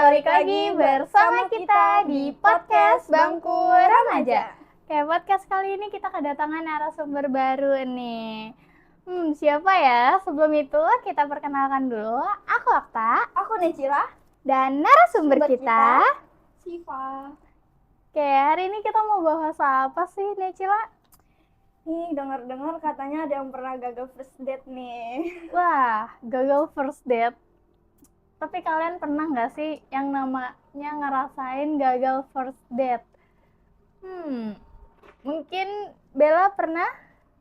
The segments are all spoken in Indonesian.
balik lagi bersama kita di podcast Bangku Remaja. Oke, podcast kali ini kita kedatangan narasumber baru nih. Siapa ya? Sebelum itu kita perkenalkan dulu. Aku Akta. Aku Necila. Dan narasumber kita Siva. Oke, hari ini kita mau bahas apa sih, Necila? Nih, dengar-dengar katanya ada yang pernah gagal first date nih. Wah, gagal first date. Tapi kalian pernah nggak sih yang namanya ngerasain gagal first date? Mungkin Bella pernah?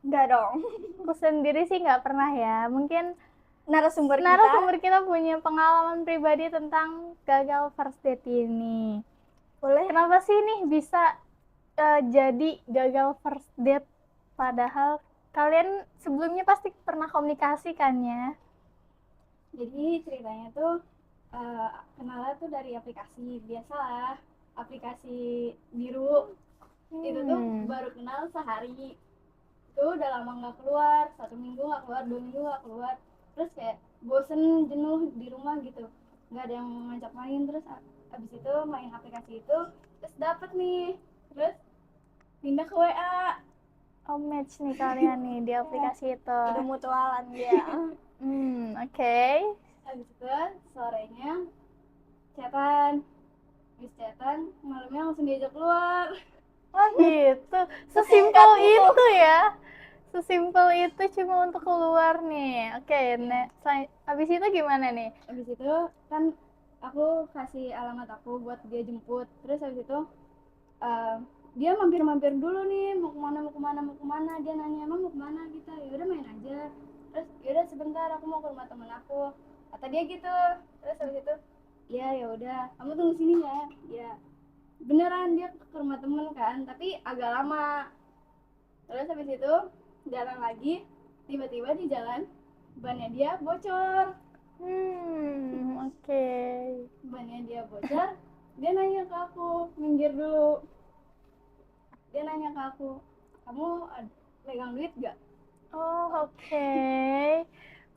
Enggak dong. Aku sendiri sih nggak pernah ya. Mungkin Narasumber kita punya pengalaman pribadi tentang gagal first date ini. Boleh? Kenapa sih nih bisa jadi gagal first date? Padahal kalian sebelumnya pasti pernah komunikasi kan ya? Jadi ceritanya tuh kenalnya tuh dari aplikasi biasalah, aplikasi biru. Itu tuh baru kenal sehari. Itu udah lama nggak keluar, 1 minggu nggak keluar, 2 minggu nggak keluar. Terus kayak bosen, jenuh di rumah gitu, nggak ada yang ngajak main. Terus abis itu main aplikasi itu, terus dapet nih, terus pindah ke WA. Oh, match nih kalian nih di aplikasi itu. Udah mutualan dia. Oke. Abis itu sorenya chatan, malamnya langsung diajak keluar. Oh gitu, sesimpel itu ya, sesimpel itu cuma untuk keluar nih. Oke, abis itu gimana nih? Abis itu kan aku kasih alamat aku buat dia jemput. Terus abis itu dia mampir dulu nih, mau kemana. Dia nanya emang mau kemana gitu. Ya udah main aja. Terus yaudah sebentar, aku mau ke rumah temen aku, kata dia gitu. Terus abis itu ya udah, kamu tunggu sini ya. Ya beneran dia ke rumah temen kan, tapi agak lama. Terus habis itu jalan lagi, tiba-tiba di jalan bannya dia bocor. Oke. Bannya dia bocor, dia nanya ke aku, minggir dulu. Dia nanya ke aku, kamu pegang duit gak? Oh, oke.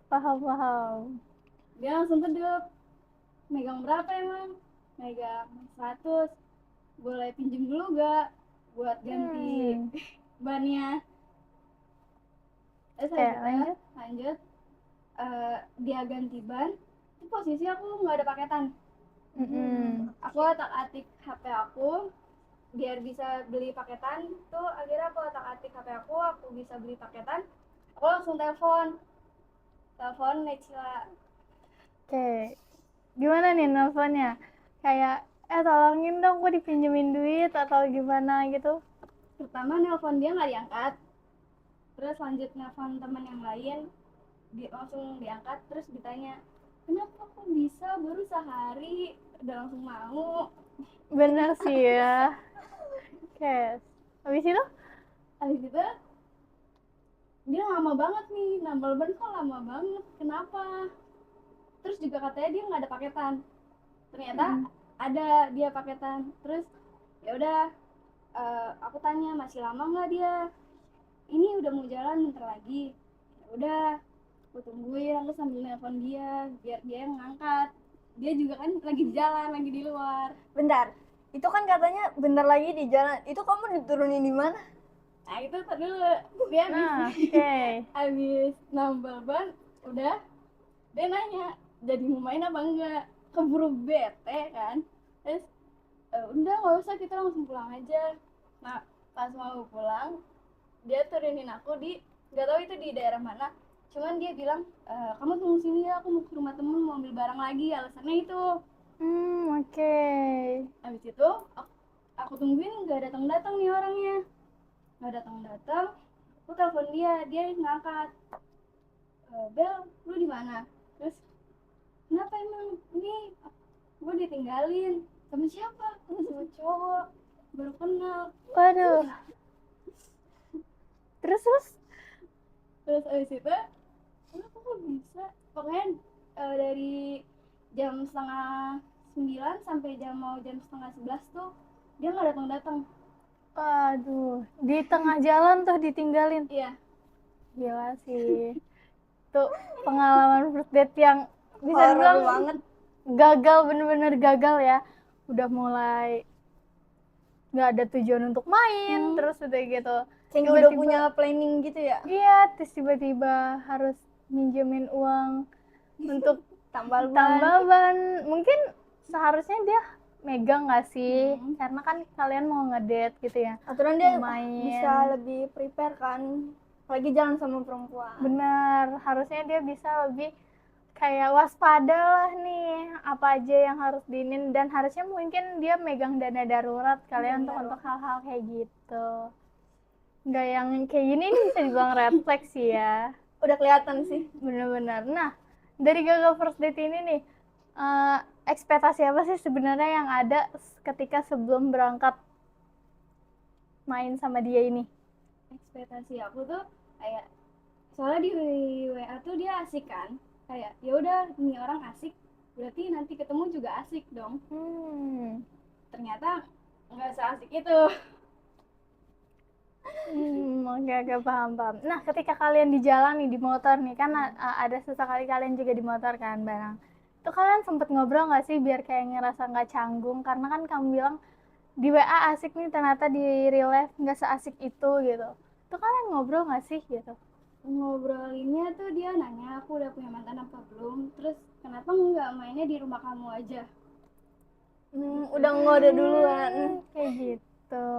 Paham. Dia langsung kedap, megang berapa emang? Megang 100. Boleh pinjem dulu gak buat ganti bannya? Lanjut. Dia ganti ban, itu posisi aku nggak ada paketan. Aku otak-atik HP aku biar bisa beli paketan. Tuh akhirnya aku otak-atik HP aku bisa beli paketan. Aku langsung telepon Necila. Oke, gimana nih nelfonnya? Kayak tolongin dong, gue dipinjemin duit atau gimana gitu? Pertama nelpon dia nggak diangkat, terus lanjut nelpon teman yang lain, langsung diangkat. Terus ditanya, kenapa kok bisa baru sehari udah langsung mau? Bener sih ya. Oke, habis itu dia lama banget nih, nambal ban kok lama banget, kenapa? Terus juga katanya dia nggak ada paketan. Ternyata ada dia paketan. Terus ya udah, aku tanya masih lama nggak dia, ini udah mau jalan bentar lagi. Ya udah, aku tungguin, aku sambil nelpon dia biar dia yang ngangkat. Dia juga kan lagi di jalan, lagi di luar. Bentar, itu kan katanya bentar lagi di jalan. Itu kamu diturunin di mana? Nah itu dulu, dia habis nambal ban, udah dia nanya, jadi mau main apa enggak? Keburu bete kan. Terus udah nggak usah, kita langsung pulang aja. Nah pas mau pulang, dia turunin aku di, nggak tahu itu di daerah mana, cuman dia bilang, kamu tunggu sini ya, aku mau ke rumah temen, mau ambil barang lagi. Alasannya itu. Oke. Habis itu aku tungguin, nggak datang nih orangnya, nggak datang. Aku telepon dia ngangkat. Bel, lu di mana? Terus kenapa emang? Ini gue ditinggalin. Sama siapa? Sama cowok baru kenal. Waduh. Terus abis itu kenapa kok bisa? Pokoknya dari jam 8:30 sampai jam 10:30 tuh dia nggak datang. Waduh, di tengah jalan tuh ditinggalin. Iya. Gila sih. Tuh pengalaman first date yang bisa Horror bilang banget. gagal, bener-bener gagal ya. Udah mulai nggak ada tujuan untuk main, terus udah gitu Kayak udah punya planning gitu ya. iya, terus tiba-tiba harus minjemin uang untuk Tambal tambal ban. Mungkin seharusnya dia megang nggak sih, karena kan kalian mau ngedate gitu ya, aturan dia mau main. bisa lebih prepare kan, apalagi jalan sama perempuan. Benar, harusnya dia bisa lebih kayak waspada lah nih, apa aja yang harus diinin, dan harusnya mungkin dia megang dana darurat kalian untuk hal-hal kayak gitu. Nggak yang kayak gini, ini bisa dibilang red flag sih ya. Udah kelihatan sih. Bener-bener. Nah, dari gagal first date ini nih, ekspektasi apa sih sebenarnya yang ada ketika sebelum berangkat main sama dia ini? Ekspektasi aku tuh kayak, soalnya di WA tuh dia asik kan, kayak ya udah ini orang asik, berarti nanti ketemu juga asik dong. Ternyata nggak seasik itu. Oke, paham. Nah, ketika kalian di jalan nih, di motor nih, kan ada sesekali kalian juga di motor kan bareng. Itu kalian sempet ngobrol nggak sih biar kayak ngerasa nggak canggung? Karena kan kamu bilang di WA asik nih, ternyata di real life nggak seasik itu gitu. Itu kalian ngobrol nggak sih gitu? Ngobrolinnya tuh dia nanya aku udah punya mantan apa belum, terus kenapa nggak mainnya di rumah kamu aja. Udah ngode duluan. Kayak gitu.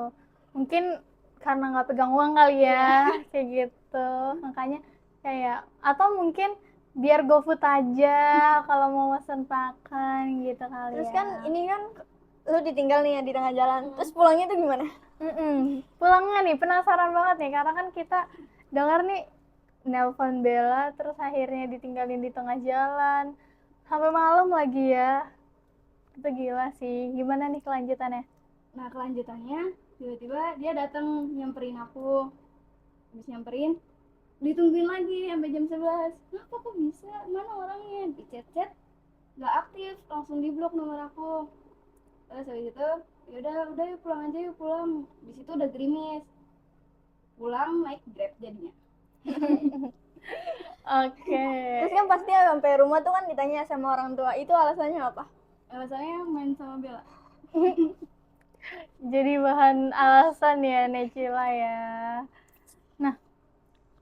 Mungkin karena nggak pegang uang kali ya, kayak gitu. Makanya kayak, atau mungkin biar GoFood aja kalau mau pesan makan gitu kali. Terus ya. kan ini kan lu ditinggal nih ya di tengah jalan. Terus pulangnya tuh gimana? Pulangnya nih penasaran banget nih, karena kan kita dengar nih nelpon Bella terus akhirnya ditinggalin di tengah jalan sampai malam lagi ya. Itu gila sih. Gimana nih kelanjutannya? Nah kelanjutannya tiba-tiba dia datang nyamperin aku, habis nyamperin ditungguin lagi sampai jam 11. Kenapa kok bisa, mana orangnya, di chat nggak aktif, langsung di blok nomor aku. Terus habis itu udah yuk pulang aja, yuk pulang. Di situ udah gerimis, pulang naik Grab jadinya. Oke. Terus kan pasti sampai rumah tuh kan ditanya sama orang tua, itu alasannya apa? Alasannya main sama Bella. Jadi bahan alasan ya Necila ya. Nah,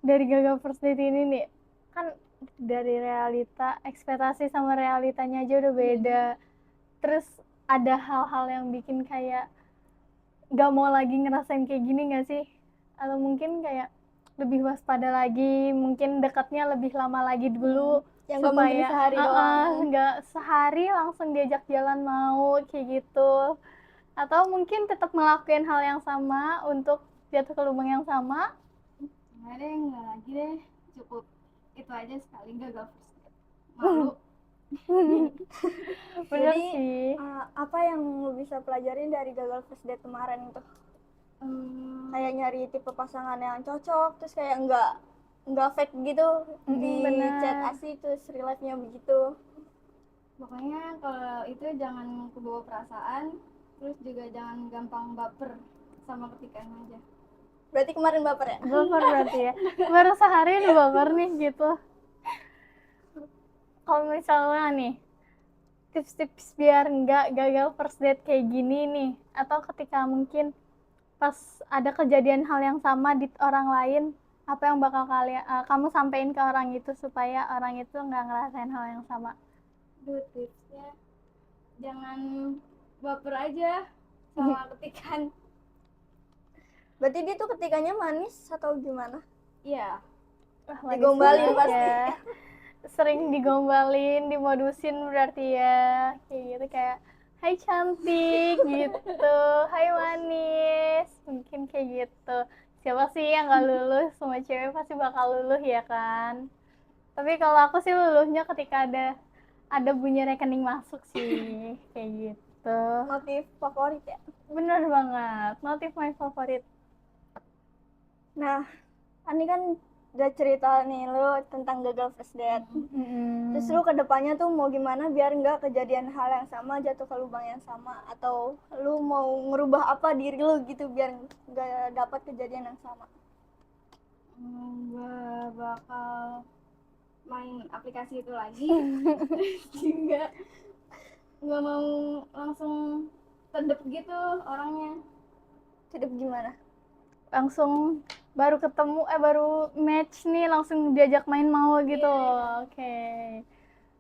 dari gagal first date ini nih, kan dari realita, ekspektasi sama realitanya aja udah beda. Terus ada hal-hal yang bikin kayak gak mau lagi ngerasain kayak gini gak sih? Atau mungkin kayak lebih waspada lagi, mungkin dekatnya lebih lama lagi dulu. Yang gak mungkin sehari doang. Nggak sehari langsung diajak jalan mau kayak gitu. Atau mungkin tetap ngelakuin hal yang sama untuk jatuh ke lubang yang sama. Nggak lagi deh, cukup itu aja sekali gagal first date. Malu. Bener Jadi sih. apa yang lu bisa pelajarin dari gagal first date kemarin itu? Kayak nyari tipe pasangan yang cocok, terus kayak nggak fake gitu di bener. chat asik terus real life-nya begitu. Pokoknya kalau itu jangan kebawa perasaan, terus juga jangan gampang baper sama ketikan aja. Berarti kemarin baper ya? Baper berarti ya. Baru sehari udah baper nih gitu. Kalau misalnya nih, tips-tips biar nggak gagal first date kayak gini nih, atau ketika mungkin pas ada kejadian hal yang sama di orang lain, apa yang bakal kamu sampaikan ke orang itu supaya orang itu nggak ngerasain hal yang sama? Tipsnya jangan baper aja sama ketikan. Berarti dia tuh ketikanya manis atau gimana? Iya. Digombalin pasti. Ya. Sering digombalin, dimodusin berarti ya. Kayak gitu, kayak hai cantik gitu, hai manis, mungkin kayak gitu. Siapa sih yang gak luluh? Semua cewek pasti bakal luluh ya kan. Tapi kalau aku sih luluhnya ketika ada bunyi rekening masuk sih, kayak gitu. Motif favorit ya? Bener banget, motif my favorit. Nah, ini kan udah cerita nih lu tentang gagal first date. Terus lu kedepannya tuh mau gimana biar nggak kejadian hal yang sama, jatuh ke lubang yang sama, atau lu mau ngerubah apa diri lu gitu biar nggak dapat kejadian yang sama? Gak bakal main aplikasi itu lagi. Juga nggak mau langsung tedep gitu orangnya. Hidup gimana? Langsung baru ketemu baru match nih langsung diajak main mau gitu. Iya. Oke.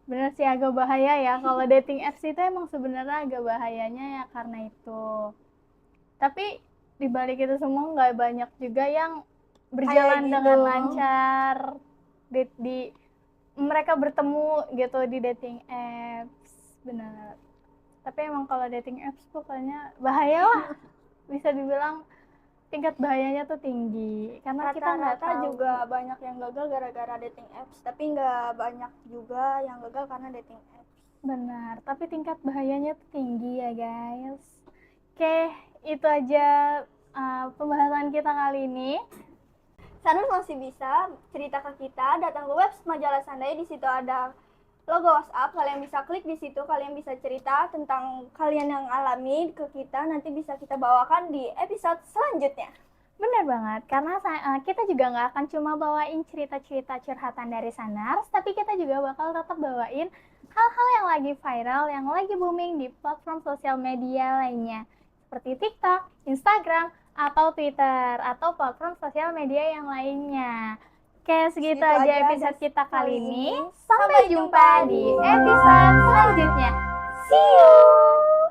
Bener sih agak bahaya ya kalau dating apps itu emang sebenarnya agak bahayanya ya karena itu. Tapi dibalik itu semua nggak banyak juga yang berjalan gitu. dengan lancar di mereka bertemu gitu di dating apps. Benar. Tapi emang kalau dating apps pokoknya bahaya lah. Bisa dibilang tingkat bahayanya tuh tinggi karena kita nggak Rata-rata tahu. juga banyak yang gagal gara-gara dating apps, tapi nggak banyak juga yang gagal karena dating apps. Benar, tapi tingkat bahayanya tuh tinggi ya guys. Oke, itu aja pembahasan kita kali ini. Sanur masih bisa cerita ke kita, datang ke website Majalah Sandai, di situ ada logo WhatsApp, kalian bisa klik di situ, kalian bisa cerita tentang kalian yang alami ke kita, nanti bisa kita bawakan di episode selanjutnya. Benar banget, karena kita juga nggak akan cuma bawain cerita-cerita curhatan dari Sanars, tapi kita juga bakal tetap bawain hal-hal yang lagi viral, yang lagi booming di platform sosial media lainnya, seperti TikTok, Instagram, atau Twitter, atau platform sosial media yang lainnya. Oke, segitu aja episode kita kali ini. Sampai jumpa di episode selanjutnya. See you!